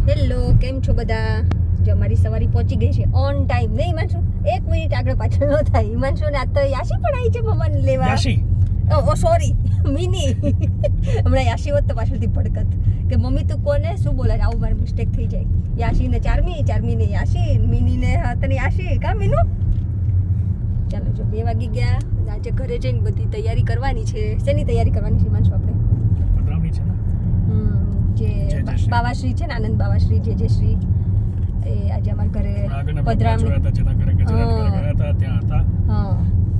Hello, કેમ છો બધા? જો અમારી સવારી પહોંચી ગઈ છે ઓન ટાઈમ. નહીં હિમાંશુ, 1 મિનિટ આગળ પાછળ ન થાય. હિમાંશુ ને આ તો યાશી પણ આવી છે મમ્માને લેવા. યાશી ઓ સોરી, મિની. હમણાં યાશી હોત તો પાછળથી ભડકત કે મમ્મી તું કોને શું બોલે? આવું મારી મિસ્ટેક થઈ જાય. યાશી ને ચારમી, ચારમી ને યાશી, મિની ને તને યાશી. કા મીનુ? ચાલો જો 2 વાગી ગયા. આજે ઘરે જઈને બધી તૈયારી કરવાની છે. શેની તૈયારી કરવાની છે હિમાંશુ આપણે? પધરામણી છે ને જે બાવાશ્રી છે ને, આનંદ બાવાશ્રી જે શ્રી, એ આજે અમારા ઘરે પધરામણી હતા, જેના ઘરે ગયા હતા ત્યાં હતા. હા,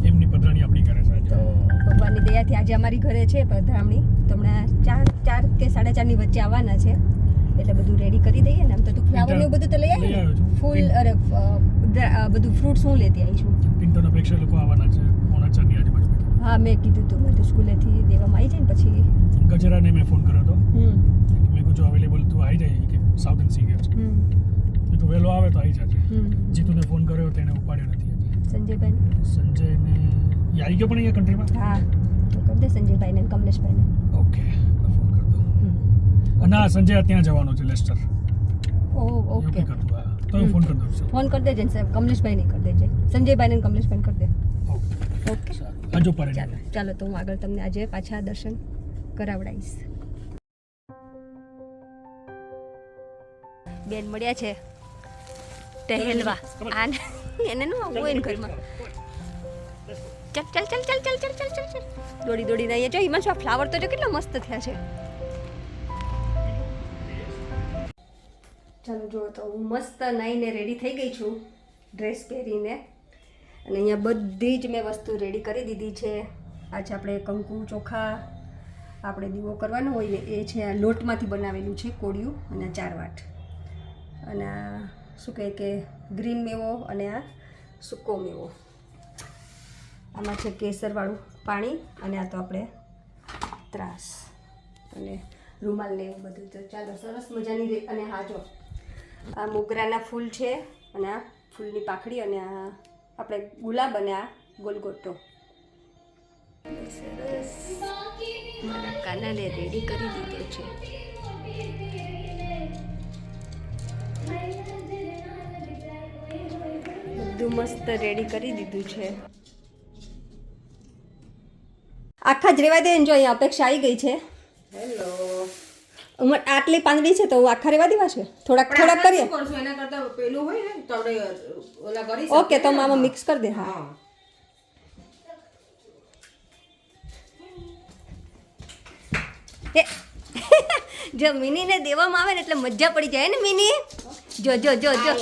એમની પધરામણી આપણી ઘરે છે તો આજે. ભગવાનની દયાથી આજે અમારી ઘરે છે પધરામણી. તો હમણાં 4 કે 4:30 ની વચ્ચે આવવાના છે, એટલે બધું રેડી કરી દઈએ ને. આમ તો તું ફ્લાવર ને બધું તો લઈ આવી ને? ફૂલ અરે બધું ફ્રૂટ્સ હું લેતી આવી છું. પિન્ટોના પ્રેક્ષક લોકો આવવાના છે 4:30 આજુબાજુ. હા, મેં કીધું તું, મેં તો સ્કૂલેથી દેવામાં આવી જાય ને પછી ગજરાને મેં ફોન કર્યો હતો. મેં કીધું જો અવેલેબલ તું આવી જાય કે સાઉથ ઇન્ડ સી ગયો છે. મેં કીધું વહેલો આવે તો આવી જજે. જીતુને ફોન કર્યો તો એને ઉપાડ્યો નથી હજી. સંજયભાઈ. સંજયને એ આવી ગયો પણ અહીંયા કન્ટ્રીમાં. હા, તો કરી દે સંજયભાઈને ને કમલેશભાઈને. ઓકે, ફોન કર દો. અને હા, સંજય ત્યાં જવાનો છે લેસ્ટર. ઓકે, તો હું ફોન કરી દઉં છું. ફોન કરી દેજે ને સાહેબ. કમલેશભાઈ નહીં કરી દેજે, સંજયભાઈને ને કમલેશભાઈને કરી દે. ઓકે સારું. આજો પર ચાલો તો હું આગળ તમને આજે પાછા દર્શન કરાવડાવીશ. બેન મળ્યા છે ટહેલવા. આને એને નું આવું હોય ને ઘરમાં. ચાલ ચાલ ચાલ ચાલ ચાલ ચાલ ચાલ ચાલ ચાલ દોડી દોડીને અહીંયા જો હિમાંશુ, આ ફ્લાવર તો જો કેટલા મસ્ત થયા છે. ચાલો જો, તો હું મસ્ત નાઈને રેડી થઈ ગઈ છું, ડ્રેસ પહેરીને. અને અહીંયા બધી જ મેં વસ્તુ રેડી કરી દીધી છે. આજે આપણે કંકુ ચોખા આપણે દીવો કરવાનો હોય ને, એ છે આ લોટમાંથી બનાવેલું છે કોળિયું, અને આ 4 વાટ, અને આ શું કહે કે ગ્રીન મેવો, અને આ સૂકો મેવો. આમાં છે કેસરવાળું પાણી, અને આ તો આપણે ત્રાસ અને રૂમાલ ને એવું બધું. તો ચાલો સરસ મજાની. અને હા જો, આ મોગરાના ફૂલ છે, અને આ ફૂલની પાખડી, અને આ આપણે ગુલાબ, અને આ ગોલગોટો. સરસ મારા કાનાને રેડી કરી દીધો છે. બધું મસ્ત રેડી કરી દીધું છે. આખા જ રેવા દે ને. જો અહીંયા અપેક્ષા આવી ગઈ છે. હેલો. આટલી પાંદડી છે તો આખા રેવા દેવા છે? થોડાક થોડાક કરીએ. એના કરતા પેલું હોય ને તો આપણે ઓલા કરી ઓકે, તો આમાં મિક્સ કરી દે. હા, જો મિનીને દેવામાં આવે ને એટલે મજા પડી જાય ને મિની. જો જો જો જો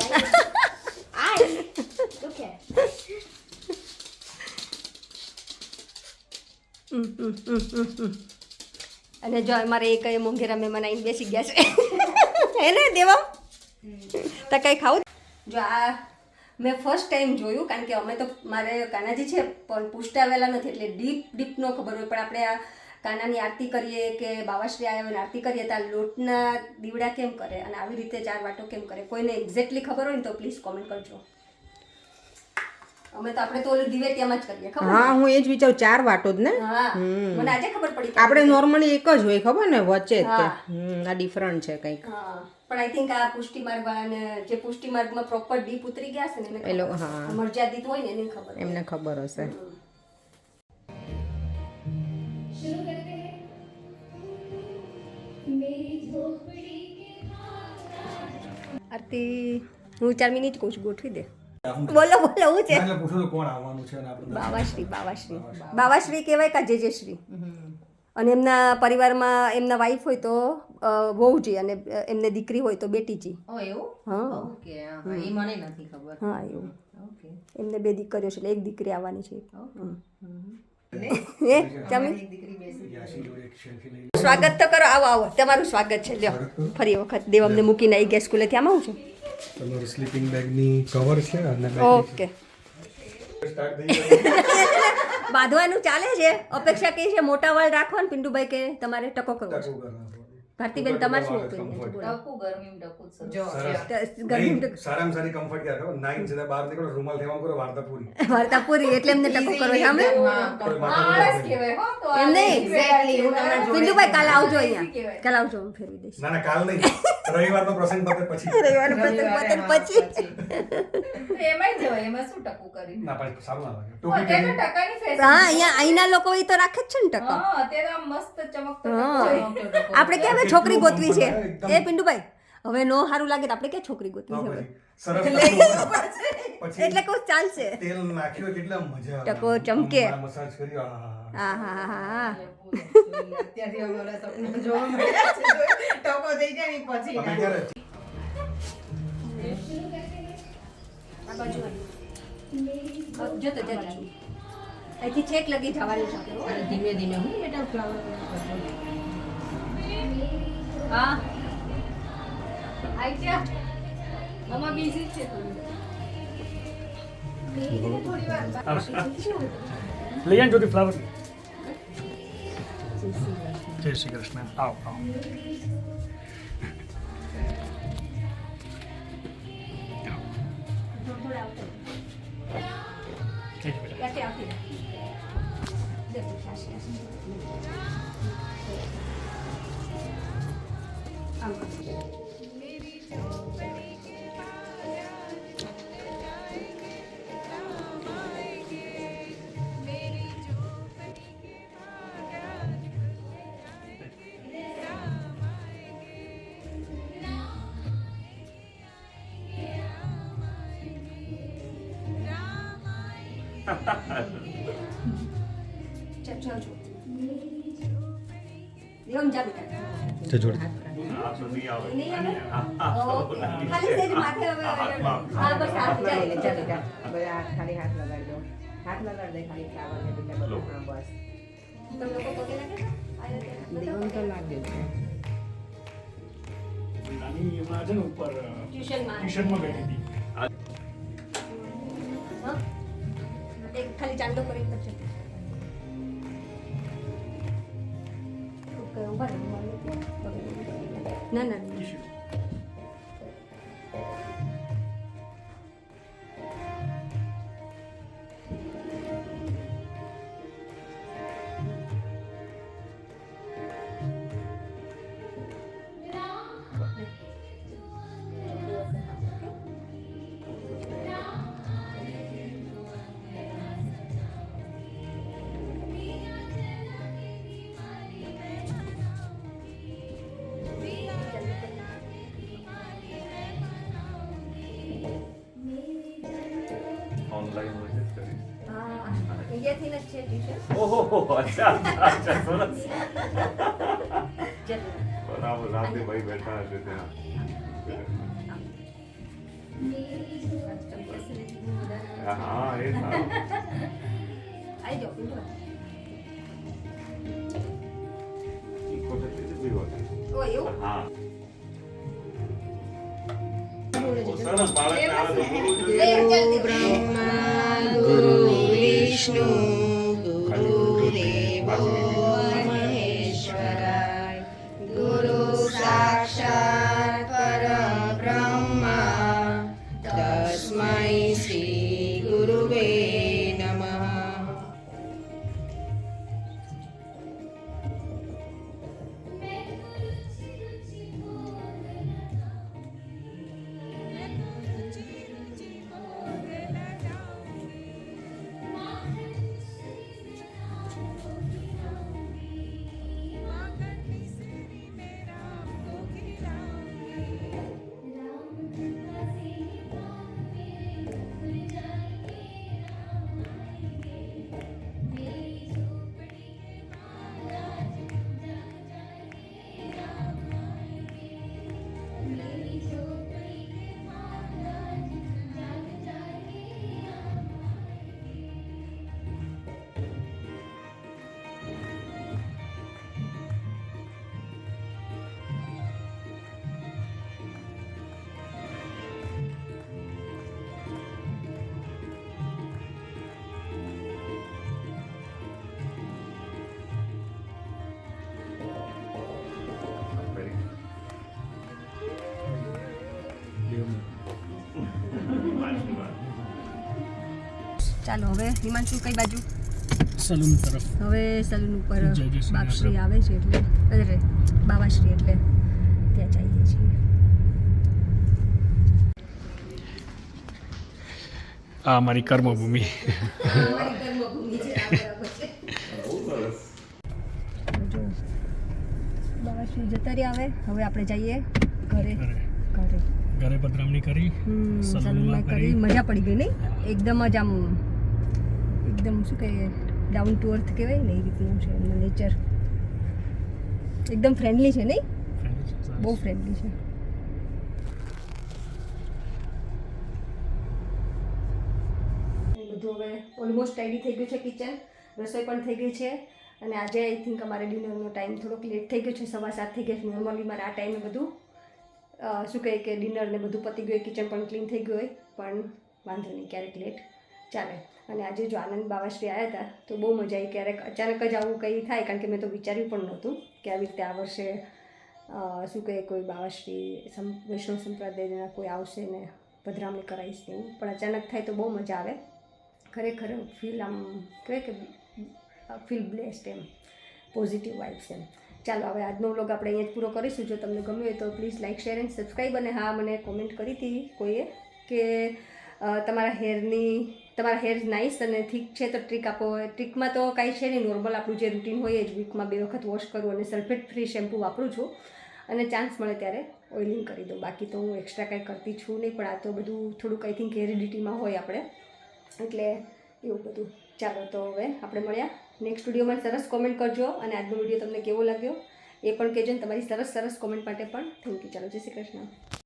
અને જો અમારે એક મોંઘેરા મહેમાન આવીને બેસી ગયા છે. હે ને દેવા તો કંઈ ખાવું? જો આ મેં ફર્સ્ટ ટાઈમ જોયું, કારણ કે અમે તો મારે કાનાજી છે પણ પૂછતા આવેલા નથી, એટલે ડીપ નો ખબર હોય. પણ આપણે આ કાનાની આરતી કરીએ કે બાવાશ્રી આવ્યા હોય આરતી કરીએ તો આ લોટના દીવડા કેમ કરે અને આવી રીતે 4 વાટો કેમ કરે, કોઈને એક્ઝેક્ટલી ખબર હોય ને તો પ્લીઝ કોમેન્ટ કરજો. અમે તો આપણે તો ઓલું દિવેટિયામાં જ કરીએ, ખબર? હા, હું એ જ વિચારું 4 વાટો જ ને. હા, મને આજે ખબર પડી. આપણે નોર્મલી એક જ હોય, ખબર ને, વચ્ચે જ તે. આ ડિફરન્ટ છે કંઈક. હા, પણ આઈ થિંક આ પુષ્ટિ માર્ગ અને જે પુષ્ટિ માર્ગમાં પ્રોપર ડીપ ઉતરી ગયા છે ને એને મર્યાદિત હોય ને એને ખબર, એમને ખબર હશે. આરતી હું 4 મિનિટ કહું છું, ગોઠવી દે. બોલો બોલો, હું છે? બાવાશ્રી કહેવાય કા જેજેશ્રી. અને એમના પરિવારમાં એમના વાઈફ હોય તો વહુજી, અને એમને દીકરી હોય તો બેટીજી. એવું? હા, ઓકે. એ મને નથી ખબર. હા એવું. ઓકે. એમને 2 દીકરીઓ છે, એટલે એક દીકરી આવવાની છે. સ્વાગત તો કરો. આવો આવો, તમારું સ્વાગત છે. લ્યો ફરી વખત દેવ અમને મૂકીને આવી ગયા સ્કૂલેથી. આમાં હું છું? તમારું સ્લીપિંગ બેગની કવર છે અને ઓકે. બાંધવાનું ચાલે છે. અપેક્ષા કઈ છે મોટા વાળ રાખવા ને પિન્ટુભાઈ કે તમારે ટકો કરવો છે? ભારતીબેન તમારે શું ઓપિનિયન છે બોલો ટકું ગરમી ટકું સરસ. જો સરસ. ગરમી નહીં, સારામાં સારી કમ્ફર્ટ ક્યાં ખબર 9 સીધા બહાર નીકળો રૂમાલ થેવામાં કરો વાર્તા પૂરી વાર્તા પૂરી એટલે એમને ટકો કરો છો અમે કોઈ માથા આળસ નથી. કહેવાય હો તો એમ નહીં. Exactly, હું તમને જોડે પિન્ટુભાઈ કાલે આવજો કહેવાય. અહીંયા કાલે આવજો હું ફેરવી દઈશ ના ના કાલ નહીં રવિવારનો પ્રસંગ પતે પછી રવિવારનો પ્રસંગ પતે ને પછી એમાંય જવાય એમાં શું ટકું કરી ના પણ સારું ના લાગે અત્યારે ટોપી તો ટકાની fashion હા છે. અહીંયા અહીંના લોકો એ તો રાખે જ છે ને ટકો હા અત્યારે આમ મસ્ત ચમકતો હા. ટકો છે. આપણે ક્યાં હવે છોકરી ગોતવી છે એકદમ. એ પિન્ટુભાઈ હવે નો સારું લાગે તો આપણે ક્યાં છોકરી ગોતવી છે હવે? સરસ પછી એટલે કહું ચાલશે તેલ નાખ્યો એટલે મજા આવે. ટકો ચમકે. આમ મસાજ કર્યો હા હા હા હા અત્યારથી અમારા સપના જોવા મળ્યા છે ટકો થઈ જાય ને પછી તમે ક્યારે આ બાજુ આવી. જતો જતો અહીંથી છેક લગી જવાનું છે આપણે, હો. અને ધીમે ધીમે હું બેટા ફ્લાવર હા આઈ ગયા આમાં બીજી છે થોડી. લઈ આવ જ્યોતિ ફ્લાવર જય શ્રી કૃષ્ણ આવ આવ થોડા આવતો. જય શ્રી બેટા. ક્યાંથી આવતી રહે. દેખો, શાસી, શાસી. આમ કરો. ચાલ, ચાલ, ચાલ. દેવમ જા બેટા. જય જોડે નહીં આવે? ઓકે. ખાલી સેજ માથે હવે હા બસ હાથ જાય. ચાલ બેટા બધા ખાલી હાથ લગાડી દો હાથ લગાડી દે ખાલી ફ્લાવર ને બેટા બધું હા બસ તમે લોકો પોતે લાગે છે? આ રીતે દેવમ તો લાગે છે નાની હમણાં છે ને ઉપર ટ્યુશનમાં. ટ્યુશનમાં બેઠી હતી હા? એક ખાલી ચાંદો કરી પછી ઓકે ઉભા રહો, ઉભા રહો. ના ના ના. ઈશ્યુ ઓનલાઈન મેસેજ કરી હા ઇન્ડિયાથી જ છે ટ્યુશન. ઓહો અચ્છા અચ્છા સરસ જરૂર. બરાબર રાતે ભાઈ બેઠા હશે ત્યાં હા એ સારું આવી જાઓ પિન્ટુભાઈ. ઇકો થતી હતી ઓ એવું? હા ઓ સરસ બાળકને આવે તો બોલવું જોઈએ જલ્દી. બ્રહ્મા ગુરુ વિષ્ણુ ગુરુદેવો મહેશ્વરાય ગુરુ સાક્ષાત પરબ્રહ્મા તસ્મૈ શ્રી ગુરુવે નમઃ ચાલો હવે હિમાંશુ કઈ બાજુ? સલૂન તરફ. હવે સલૂન ઉપર જય જય શ્રી બાપશ્રી રામ. આવે છે એટલે અરે બાવાશ્રી એટલે ત્યાં જઈએ છીએ. આ મારી કર્મભૂમિ. અમારી કર્મભૂમિ છે આ બરાબર છે. બહુ સરસ. જો બાવાશ્રી જતા રહ્યા હવે આપણે જઈએ ઘરે. ઘરે ઘરે પધરામણી કરી, સલૂનમાં કરી મજા પડી ગઈ નહીં? એકદમ જ આમ એકદમ શું કહે ડાઉન ટુ અર્થ કહેવાય ને એ રીતનું છે એમનું નેચર. એકદમ ફ્રેન્ડલી છે નહીં? બહુ ફ્રેન્ડલી છે. બધું હવે ઓલમોસ્ટ રેડી થઈ ગયું છે કિચન, રસોઈ પણ થઈ ગઈ છે. અને આજે આઈ થિંક અમારે ડિનરનો ટાઈમ થોડોક લેટ થઈ ગયો છે, 7:15 થઈ ગયા છે. નોર્મલી મારે આ ટાઈમે બધું શું કહે કે ડિનર ને બધું પતી ગયું, કિચન પણ ક્લીન થઈ ગયું હોય, પણ વાંધો નહીં, ક્યારેક લેટ ચાલે. અને આજે જો આનંદ બાવાશ્રી આવ્યા હતા તો બહુ મજા આવી. ક્યારેક અચાનક જ આવું કંઈ થાય, કારણ કે મેં તો વિચાર્યું પણ નહોતું કે આવી રીતે આ વર્ષે શું કહે કોઈ બાવાશ્રી વૈષ્ણવ સંપ્રદાયના કોઈ આવશે ને પધરામણી કરાવીશ ને એવું, પણ અચાનક થાય તો બહુ મજા આવે. ખરેખર ફીલ આમ કહેવાય કે ફીલ બ્લેસ્ડ એમ, પોઝિટિવ વાઇબ્સ એમ. ચાલો હવે આજનો વ્લોગ આપણે અહીંયા જ પૂરો કરીશું. જો તમને ગમ્યું હોય તો please like, share and subscribe. અને હા, મને કોમેન્ટ કરી હતી કોઈએ કે તમારા હેર નાઇસ અને થીક છે તો ટ્રીક આપો. ટ્રીકમાં તો કાંઈ છે નહીં, નોર્મલ આપણું જે રૂટીન હોય એ જ વીકમાં 2 વખત વોશ કરું અને સલ્ફેટ ફ્રી શેમ્પૂ વાપરું છું. અને ચાન્સ મળે ત્યારે ઓઇલિંગ કરી દઉં. બાકી તો હું એક્સ્ટ્રા કાંઈ કરતી છું નહીં. પણ આ તો બધું થોડુંક આઈ થિંક હેરિડિટીમાં હોય આપણે, એટલે એવું બધું. ચાલો તો હવે આપણે મળ્યા નેક્સ્ટ વિડીયોમાં. સરસ કોમેન્ટ કરજો અને આજનો વિડીયો તમને કેવો લાગ્યો એ પણ કહેજો. ને તમારી સરસ કોમેન્ટ માટે પણ થેન્ક યુ. ચાલો, જય શ્રી કૃષ્ણ.